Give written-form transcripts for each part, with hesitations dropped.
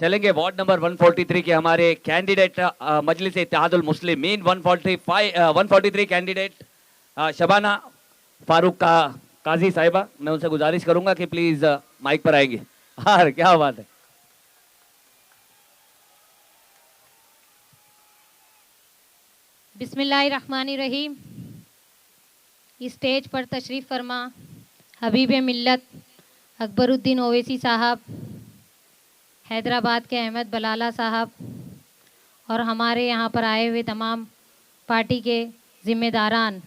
चलेंगे ward number 143 के हमारे कैंडिडेट मजलिस इत्तेहादुल मुस्लिम मीन 143 कैंडिडेट शबाना फारूक का काजी साहिबा, मैं उनसे गुजारिश करूंगा कि प्लीज माइक पर आएंगे। हाँ, क्या बात है। बिस्मिल्लाहिर्रहमानिर्रहीम। इस स्टेज पर तशरीफ़ फरमा हबीब मिल्लत अकबरुद्दीन ओवैसी साहब, हैदराबाद के अहमद बलाला साहब और हमारे यहाँ पर आए हुए तमाम पार्टी के ज़िम्मेदारान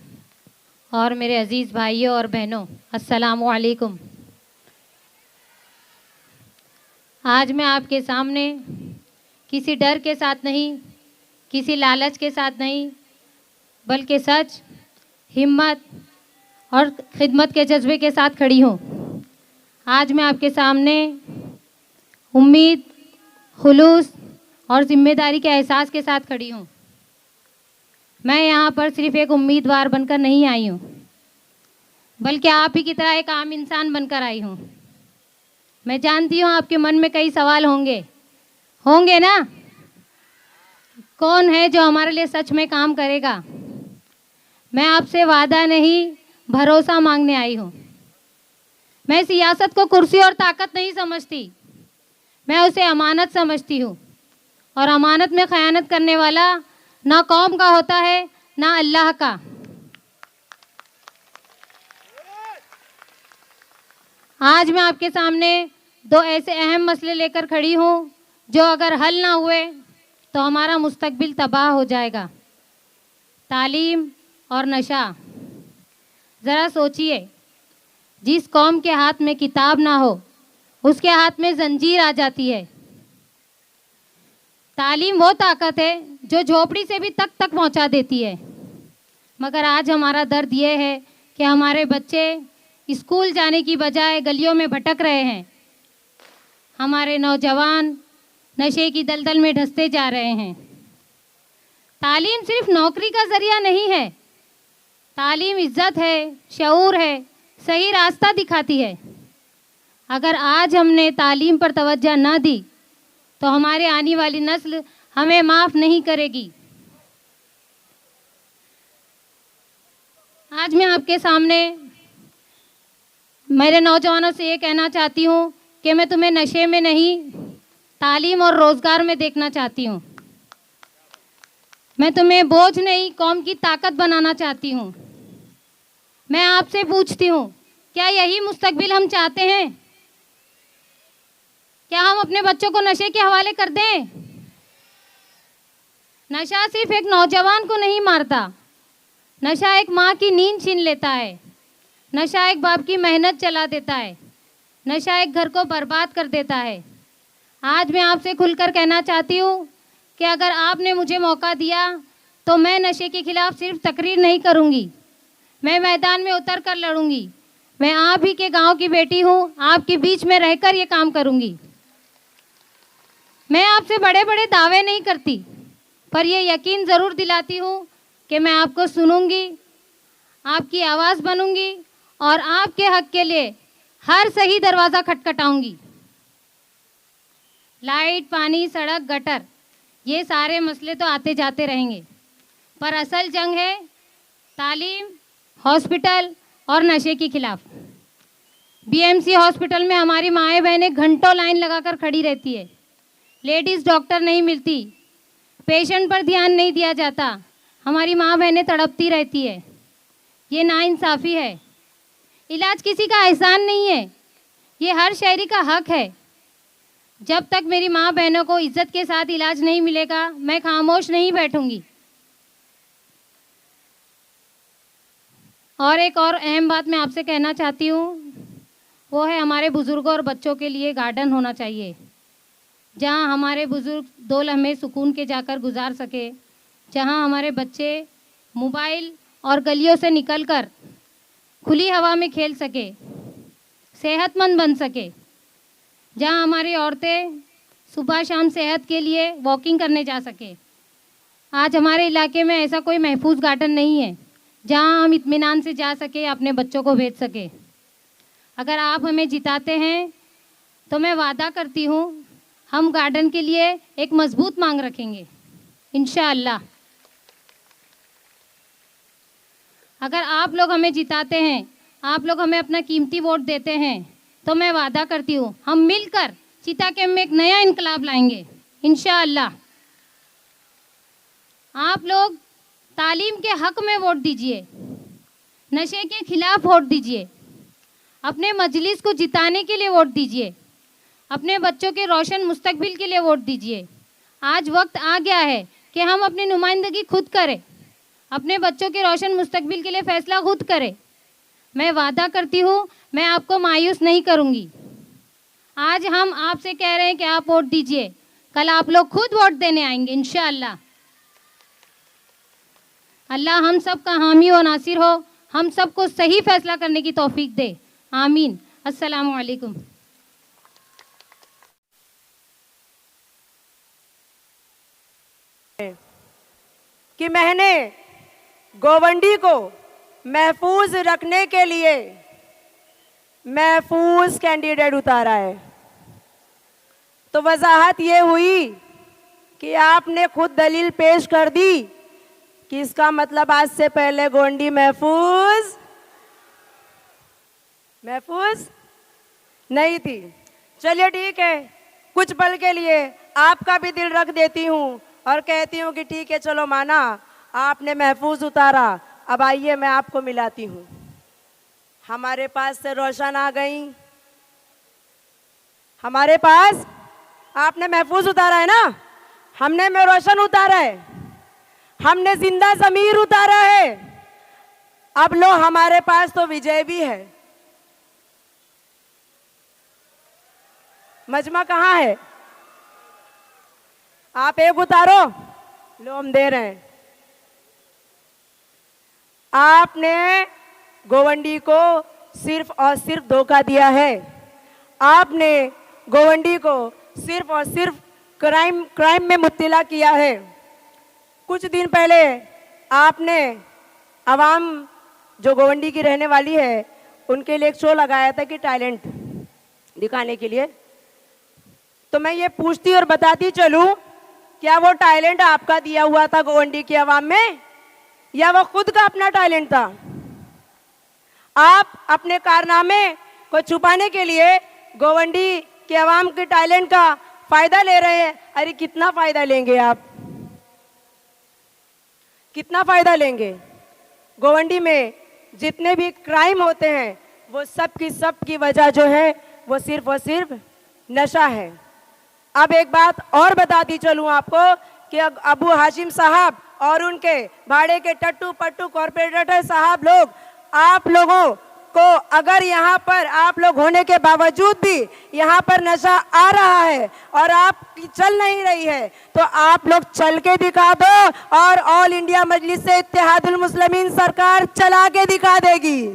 और मेरे अज़ीज़ भाइयों और बहनों, अस्सलामु अलैकुम। आज मैं आपके सामने किसी डर के साथ नहीं, किसी लालच के साथ नहीं, बल्कि सच, हिम्मत और खिदमत के जज्बे के साथ खड़ी हूँ। आज मैं आपके सामने उम्मीद, खुलूस और ज़िम्मेदारी के एहसास के साथ खड़ी हूँ। मैं यहाँ पर सिर्फ़ एक उम्मीदवार बनकर नहीं आई हूँ, बल्कि आप ही की तरह एक आम इंसान बनकर आई हूँ। मैं जानती हूँ आपके मन में कई सवाल होंगे ना। कौन है जो हमारे लिए सच में काम करेगा? मैं आपसे वादा नहीं, भरोसा मांगने आई हूँ। मैं सियासत को कुर्सी और ताकत नहीं समझती, मैं उसे अमानत समझती हूँ। और अमानत में खयानत करने वाला ना कौम का होता है, ना अल्लाह का। आज मैं आपके सामने दो ऐसे अहम मसले लेकर खड़ी हूँ जो अगर हल ना हुए तो हमारा मुस्तकबिल तबाह हो जाएगा। तालीम और नशा। ज़रा सोचिए, जिस कौम के हाथ में किताब ना हो उसके हाथ में जंजीर आ जाती है। तालीम वो ताकत है जो झोपड़ी से भी तक पहुंचा देती है। मगर आज हमारा दर्द ये है कि हमारे बच्चे स्कूल जाने की बजाय गलियों में भटक रहे हैं। हमारे नौजवान नशे की दलदल में धंसते जा रहे हैं। तालीम सिर्फ नौकरी का ज़रिया नहीं है, तालीम इज़्ज़त है, शऊर है, सही रास्ता दिखाती है। अगर आज हमने तालीम पर तवज्जो न दी तो हमारे आने वाली नस्ल हमें माफ़ नहीं करेगी। आज मैं आपके सामने मेरे नौजवानों से ये कहना चाहती हूँ कि मैं तुम्हें नशे में नहीं, तालीम और रोज़गार में देखना चाहती हूँ। मैं तुम्हें बोझ नहीं, कौम की ताकत बनाना चाहती हूँ। मैं आपसे पूछती हूँ, क्या यही मुस्तकबिल हम चाहते हैं? क्या हम अपने बच्चों को नशे के हवाले कर दें? नशा सिर्फ एक नौजवान को नहीं मारता, नशा एक माँ की नींद छीन लेता है, नशा एक बाप की मेहनत चला देता है, नशा एक घर को बर्बाद कर देता है। आज मैं आपसे खुलकर कहना चाहती हूँ कि अगर आपने मुझे मौका दिया तो मैं नशे के खिलाफ सिर्फ तकरीर नहीं करूँगी, मैं मैदान में उतर कर लड़ूंगी। मैं आप ही के गांव की बेटी हूँ, आपके बीच में रहकर ये काम करूँगी। मैं आपसे बड़े बड़े दावे नहीं करती, पर ये यकीन ज़रूर दिलाती हूँ कि मैं आपको सुनूंगी, आपकी आवाज़ बनूंगी और आपके हक के लिए हर सही दरवाज़ा खटखटाऊंगी। लाइट, पानी, सड़क, गटर, ये सारे मसले तो आते जाते रहेंगे, पर असल जंग है तालीम, हॉस्पिटल और नशे के खिलाफ। बीएमसी हॉस्पिटल में हमारी माएँ बहनें घंटों लाइन लगाकर खड़ी रहती है। लेडीज़ डॉक्टर नहीं मिलती, पेशेंट पर ध्यान नहीं दिया जाता, हमारी माँ बहनें तड़पती रहती है। ये नाइंसाफ़ी है। इलाज किसी का एहसान नहीं है, ये हर शहरी का हक है। जब तक मेरी माँ बहनों को इज्जत के साथ इलाज नहीं मिलेगा, मैं खामोश नहीं बैठूंगी। और एक और अहम बात मैं आपसे कहना चाहती हूँ, वो है हमारे बुज़ुर्गों और बच्चों के लिए गार्डन होना चाहिए, जहाँ हमारे बुज़ुर्ग 2 लम्हे सुकून के जाकर गुजार सके, जहाँ हमारे बच्चे मोबाइल और गलियों से निकलकर खुली हवा में खेल सके, सेहतमंद बन सके, जहाँ हमारी औरतें सुबह शाम सेहत के लिए वॉकिंग करने जा सके। आज हमारे इलाके में ऐसा कोई महफूज गार्डन नहीं है जहाँ हम इत्मीनान से जा सके, अपने बच्चों को भेज सके। अगर आप हमें जिताते हैं तो मैं वादा करती हूँ हम गार्डन के लिए एक मजबूत मांग रखेंगे इंशाअल्लाह। अगर आप लोग हमें जिताते हैं, आप लोग हमें अपना कीमती वोट देते हैं, तो मैं वादा करती हूँ हम मिलकर चिता कैंप में एक नया इनकलाब लाएंगे इंशाअल्लाह। आप लोग तालीम के हक में वोट दीजिए, नशे के खिलाफ वोट दीजिए, अपने मजलिस को जिताने के लिए वोट दीजिए, अपने बच्चों के रोशन मुस्तकबिल के लिए वोट दीजिए। आज वक्त आ गया है कि हम अपनी नुमाइंदगी खुद करें, अपने बच्चों के रोशन मुस्तकबिल के लिए फ़ैसला खुद करें। मैं वादा करती हूँ मैं आपको मायूस नहीं करूँगी। आज हम आपसे कह रहे हैं कि आप वोट दीजिए, कल आप लोग खुद वोट देने आएंगे इंशाअल्लाह। अल्लाह हम सब का हामी और नासिर हो, हम सबको सही फैसला करने की तौफीक दे, आमीन। अस्सलामु अलैकुम। कि मैंने गोवंडी को महफूज रखने के लिए महफूज कैंडिडेट उतारा है। तो वजाहत ये हुई कि आपने खुद दलील पेश कर दी कि इसका मतलब आज से पहले गोवंडी महफूज नहीं थी। चलिए ठीक है, कुछ पल के लिए आपका भी दिल रख देती हूँ और कहती हूँ कि ठीक है, चलो माना आपने महफूज उतारा। अब आइए मैं आपको मिलाती हूँ। हमारे पास से रोशन आ गई, हमारे पास आपने महफूज उतारा है ना, हमने में रोशन उतारा है, हमने जिंदा ज़मीर उतारा है। अब लो हमारे पास तो विजय भी है। मजमा कहाँ है? आप एक उतारो, लो हम दे रहे हैं। आपने गोवंडी को सिर्फ और सिर्फ धोखा दिया है। आपने गोवंडी को सिर्फ और सिर्फ क्राइम में मुब्तला किया है। कुछ दिन पहले आपने आवाम जो गोवंडी की रहने वाली है उनके लिए एक शो लगाया था कि टैलेंट दिखाने के लिए। तो मैं ये पूछती और बताती चलूं, क्या वो टैलेंट आपका दिया हुआ था गोवंडी की आवाम में, या वो खुद का अपना टैलेंट था? आप अपने कारनामे को छुपाने के लिए गोवंडी के आवाम के टैलेंट का फायदा ले रहे हैं। अरे कितना फायदा लेंगे आप, कितना फायदा लेंगे? गोवंडी में जितने भी क्राइम होते हैं वो सब की वजह जो है वो सिर्फ और सिर्फ नशा है। अब एक बात और बताती चलूं आपको कि अबू हाशिम साहब और उनके भाड़े के टट्टू पट्टू कॉर्पोरेटर साहब लोग, आप लोगों को अगर यहाँ पर आप लोग होने के बावजूद भी यहाँ पर नशा आ रहा है और आप चल नहीं रही है, तो आप लोग चल के दिखा दो और ऑल इंडिया मजलिस से इत्तेहादुल मुस्लिमीन सरकार चला के दिखा देगी।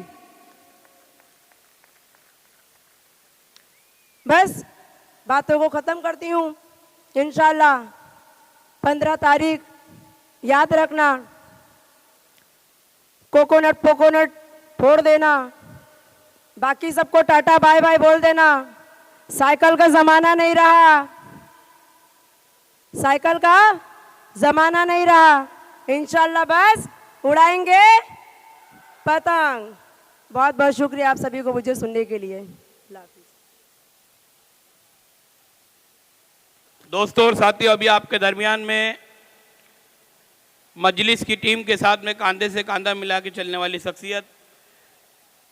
बस बातों को ख़त्म करती हूँ। इंशाल्लाह 15 तारीख याद रखना, कोकोनट फोड़ देना, बाकी सबको टाटा बाय बाय बोल देना। साइकिल का ज़माना नहीं रहा, साइकिल का ज़माना नहीं रहा। इंशाल्लाह बस उड़ाएंगे पतंग। बहुत बहुत शुक्रिया आप सभी को मुझे सुनने के लिए। दोस्तों और साथियों, अभी आपके दरमियान में मजलिस की टीम के साथ में कंधे से कंधा मिला के चलने वाली शख्सियत,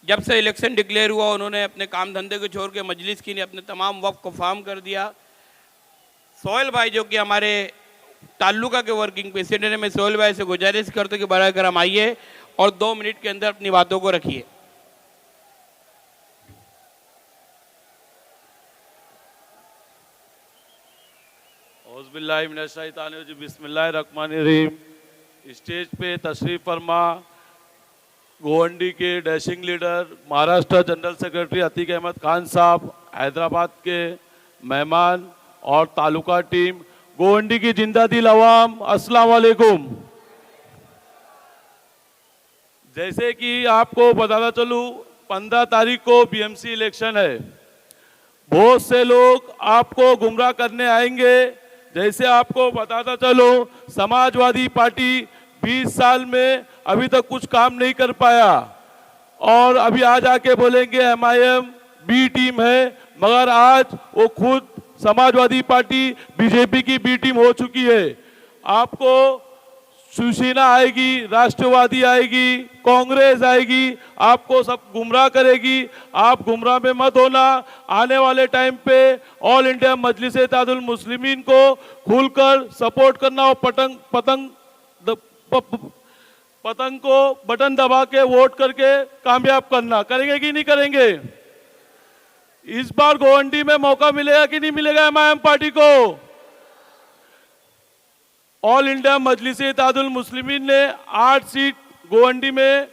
जब से इलेक्शन डिक्लेयर हुआ उन्होंने अपने काम धंधे को छोड़ के मजलिस की अपने तमाम वक्त को फार्म कर दिया। सोहेल भाई जो कि हमारे ताल्लुका के वर्किंग प्रेसिडेंट है, मैं सोहेल भाई से गुजारिश करता हूँ कि बराह करम आइए और 2 मिनट के अंदर अपनी बातों को रखिए। बिस्मिल्लाहिर्रहमानिर्रहीम। स्टेज पे तशरीफ फरमा गोवंडी के dashing leader Maharashtra general secretary Atiq Ahmed Khan साहब, हैदराबाद के मेहमान और तालुका टीम, गोवंडी की जिंदा दिल अवाम, अस्सलाम वालेकुम। जैसे कि आपको बताता चलूँ 15 तारीख को बीएमसी इलेक्शन है। बहुत से लोग आपको गुमराह करने आएंगे। जैसे आपको बताता चलो, समाजवादी पार्टी 20 साल में अभी तक कुछ काम नहीं कर पाया और अभी आज आके बोलेंगे MIM बी टीम है, मगर आज वो खुद समाजवादी पार्टी बीजेपी की बी टीम हो चुकी है। आपको शिवसेना आएगी, राष्ट्रवादी आएगी, कांग्रेस आएगी, आपको सब गुमराह करेगी। आप गुमराह में मत होना। आने वाले टाइम पे ऑल इंडिया मजलिस इत्तेहादुल मुस्लिमीन को खुलकर सपोर्ट करना और पतंग को बटन दबा के वोट करके कामयाब करना। करेंगे कि नहीं करेंगे? इस बार गोवंडी में मौका मिलेगा कि नहीं मिलेगा MIM पार्टी को? ऑल इंडिया मजलिस इत्तेहादुल मुस्लिमीन ने 8 सीट गोवंडी में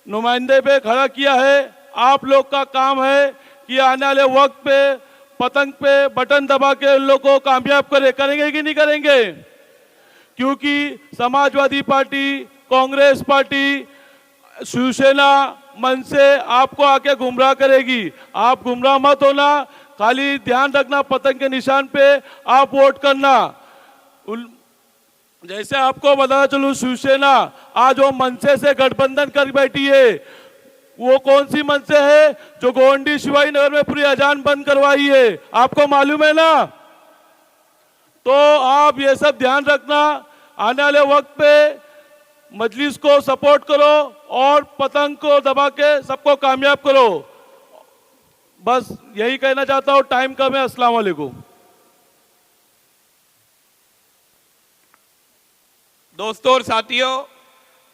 नुमाइंदे पे खड़ा किया है। आप लोग का काम है कि आने वाले वक्त पे पतंग पे बटन दबा के उन लोग को कामयाब करेंगे कि नहीं करेंगे? क्योंकि समाजवादी पार्टी, कांग्रेस पार्टी, शिवसेना मन से आपको आके गुमराह करेगी। आप गुमराह मत होना, खाली ध्यान रखना पतंग के निशान पे आप वोट करना। जैसे आपको बताना चलूं, शिवसेना आज वो मनसे से गठबंधन कर बैठी है। वो कौन सी मनसे है? जो गोवंडी शिवाजी नगर में पूरी अजान बंद करवाई है। आपको मालूम है ना? तो आप ये सब ध्यान रखना। आने वाले वक्त पे मजलिस को सपोर्ट करो और पतंग को दबा के सबको कामयाब करो। बस यही कहना चाहता हूँ। टाइम कम है। अस्सलाम वालेकुम। दोस्तों और साथियों,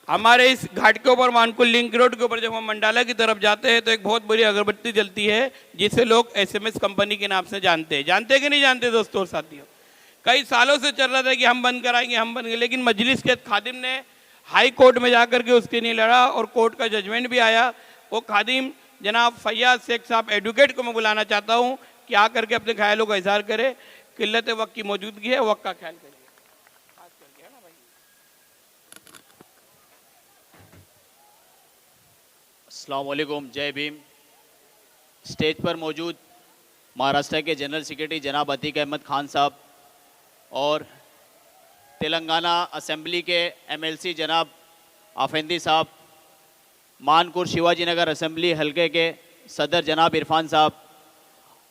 हमारे इस घाट के ऊपर, मानकुल लिंक रोड के ऊपर जब हम मंडाला की तरफ जाते हैं तो एक बहुत बड़ी अगरबत्ती जलती है जिसे लोग SMS कंपनी के नाम से जानते हैं। जानते कि नहीं जानते दोस्तों और साथियों? कई सालों से चल रहा था कि हम बंद कराएंगे, हम बंद, लेकिन मजलिस के खादिम ने हाई कोर्ट में जाकर के उसके लिए लड़ा और कोर्ट का जजमेंट भी आया। वो खादिम जनाब फैयाज शेख साहब एडवोकेट को मैं बुलाना चाहता हूँ कि आकर के अपने ख्यालों का इजहार करे। किल्लत वक्त की मौजूदगी है, वक्त का ख्याल करिए। अस्सलाम वालेकुम, जय भीम। स्टेज पर मौजूद महाराष्ट्र के जनरल सेक्रेटरी जनाब अतीक अहमद खान साहब और तेलंगाना असेंबली के MLC जनाब आफेंदी साहब, मानकुर शिवाजी नगर असेंबली हलके के सदर जनाब इरफान साहब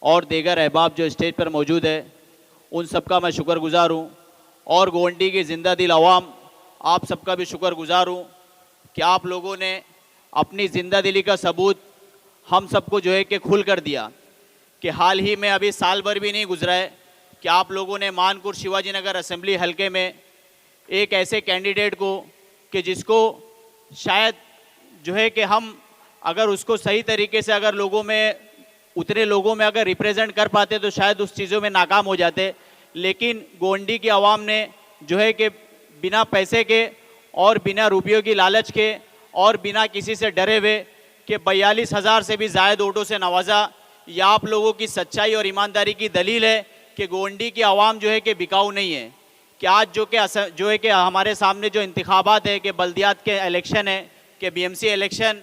और दीगर अहबाब जो स्टेज पर मौजूद है, उन सबका मैं शुक्रगुजार हूँ। और गोवंडी की ज़िंदा दिल आवाम, आप सबका भी शुक्रगुजार हूँ कि आप लोगों ने अपनी ज़िंदा दिली का सबूत हम सबको जो है कि खुल कर दिया कि हाल ही में अभी साल भर भी नहीं गुजरा है कि आप लोगों ने मानकुर शिवाजी नगर असेंबली हलके में एक ऐसे कैंडिडेट को कि जिसको शायद जो है कि हम अगर उसको सही तरीके से अगर लोगों में, उतने लोगों में अगर रिप्रेजेंट कर पाते तो शायद उस चीज़ों में नाकाम हो जाते। लेकिन गोवंडी की आवाम ने जो है कि बिना पैसे के और बिना रुपयों की लालच के और बिना किसी से डरे हुए कि 42,000 से भी ज़ायद वोटों से नवाजा। यह आप लोगों की सच्चाई और ईमानदारी की दलील है कि गोवंडी की आवाम जो है कि बिकाऊ नहीं है। कि आज जो है कि हमारे सामने जो इंतखाबात है कि बल्दियात के इलेक्शन है, कि BMC इलेक्शन,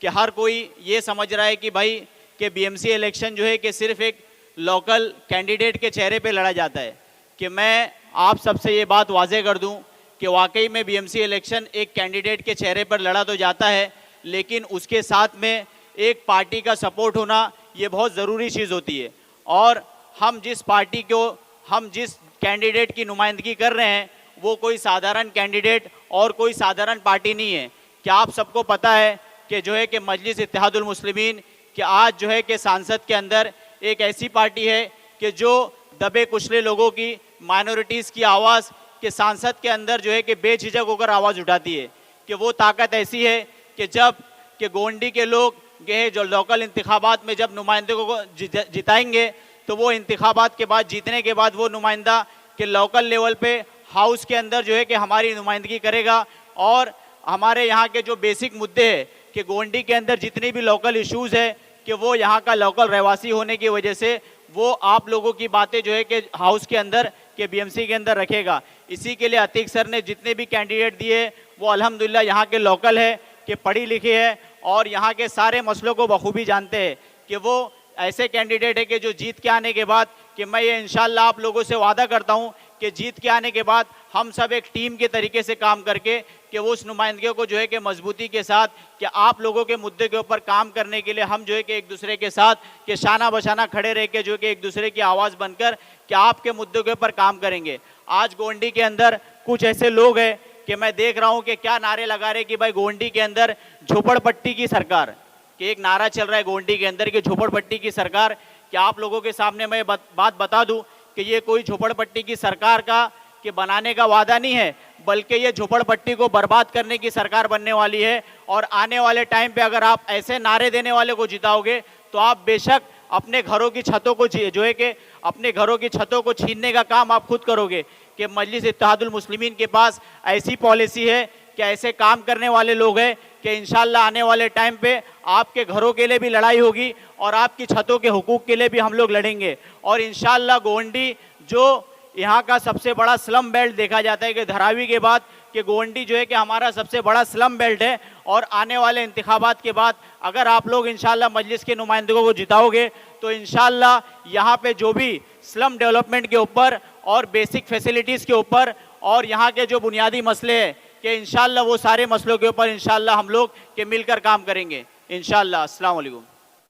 कि हर कोई ये समझ रहा है कि भाई कि BMC इलेक्शन जो है कि सिर्फ एक लोकल कैंडिडेट के चेहरे पे लड़ा जाता है। कि मैं आप सबसे ये बात वाज़ेह कर दूं कि वाकई में BMC इलेक्शन एक कैंडिडेट के चेहरे पर लड़ा तो जाता है, लेकिन उसके साथ में एक पार्टी का सपोर्ट होना ये बहुत ज़रूरी चीज़ होती है। और हम जिस पार्टी को, हम जिस कैंडिडेट की नुमाइंदगी कर रहे हैं वो कोई साधारण कैंडिडेट और कोई साधारण पार्टी नहीं है। क्या आप सबको पता है कि जो है कि मजलिस इत्तेहादुल मुस्लिमीन कि आज जो है कि सांसद के अंदर एक ऐसी पार्टी है कि जो दबे कुचले लोगों की, माइनॉरिटीज़ की आवाज़ के सांसद के अंदर जो है कि बेझिझक होकर आवाज़ उठाती है। कि वो ताकत ऐसी है कि जब कि गोवंडी के लोग ये जो लोकल इंतखाबात में जब नुमाइंदों को जिताएंगे तो वो इंतखाबात के बाद, जीतने के बाद वो नुमाइंदा कि लोकल लेवल पे हाउस के अंदर जो है कि हमारी नुमाइंदगी करेगा। और हमारे यहाँ के जो बेसिक मुद्दे हैं कि गोवंडी के अंदर जितनी भी लोकल इश्यूज़ है कि वो यहाँ का लोकल रहवासी होने की वजह से वो आप लोगों की बातें जो है कि हाउस के अंदर के BMC के अंदर रखेगा। इसी के लिए अतीक सर ने जितने भी कैंडिडेट दिए वो अल्हम्दुलिल्लाह यहाँ के लोकल है, कि पढ़ी लिखी है और यहाँ के सारे मसलों को बखूबी जानते हैं। कि वो ऐसे कैंडिडेट है कि जो जीत के आने के बाद, कि मैं ये इंशाल्लाह आप लोगों से वादा करता हूँ कि जीत के आने के बाद हम सब एक टीम के तरीके से काम करके कि वो उस नुमाइंदगियों को जो है कि मजबूती के साथ कि आप लोगों के मुद्दे के ऊपर काम करने के लिए हम जो है कि एक दूसरे के साथ कि शाना बशाना खड़े रह के जो कि एक दूसरे की आवाज़ बनकर कि आपके मुद्दों के ऊपर काम करेंगे। आज गोंडी के अंदर कुछ ऐसे लोग हैं कि मैं देख रहा हूँ कि क्या नारे लगा रहे कि भाई गोंडी के अंदर झोपड़पट्टी की सरकार, कि एक नारा चल रहा है गोंडी के अंदर कि झोपड़पट्टी की सरकार। कि आप लोगों के सामने मैं बात बता दूं कि ये कोई झोपड़पट्टी की सरकार का कि बनाने का वादा नहीं है, बल्कि ये झोपड़पट्टी को बर्बाद करने की सरकार बनने वाली है। और आने वाले टाइम पे अगर आप ऐसे नारे देने वाले को जिताओगे तो आप बेशक अपने घरों की छतों को जो है कि अपने घरों की छतों को छीनने का काम आप खुद करोगे। कि मजलिस इत्तेहादुल मुस्लिमीन के पास ऐसी पॉलिसी है कि ऐसे काम करने वाले लोग हैं कि इंशाल्लाह आने वाले टाइम पे आपके घरों के लिए भी लड़ाई होगी और आपकी छतों के हुकूक के लिए भी हम लोग लड़ेंगे। और इंशाल्लाह गोंडी जो यहाँ का सबसे बड़ा स्लम बेल्ट देखा जाता है कि धारावी के बाद कि गोंडी जो है कि हमारा सबसे बड़ा स्लम बेल्ट है। और आने वाले इंतखाबात के बाद अगर आप लोग इंशाल्लाह मजलिस के नुमाइंदों को जिताओगे तो इंशाल्लाह यहाँ पे जो भी स्लम डेवलपमेंट के ऊपर और बेसिक फैसिलिटीज़ के ऊपर और यहाँ के जो बुनियादी मसले हैं कि इंशाल्लाह वो सारे मसलों के ऊपर इंशाल्लाह हम लोग के मिलकर काम करेंगे इंशाल्लाह। अस्सलाम वालेकुम।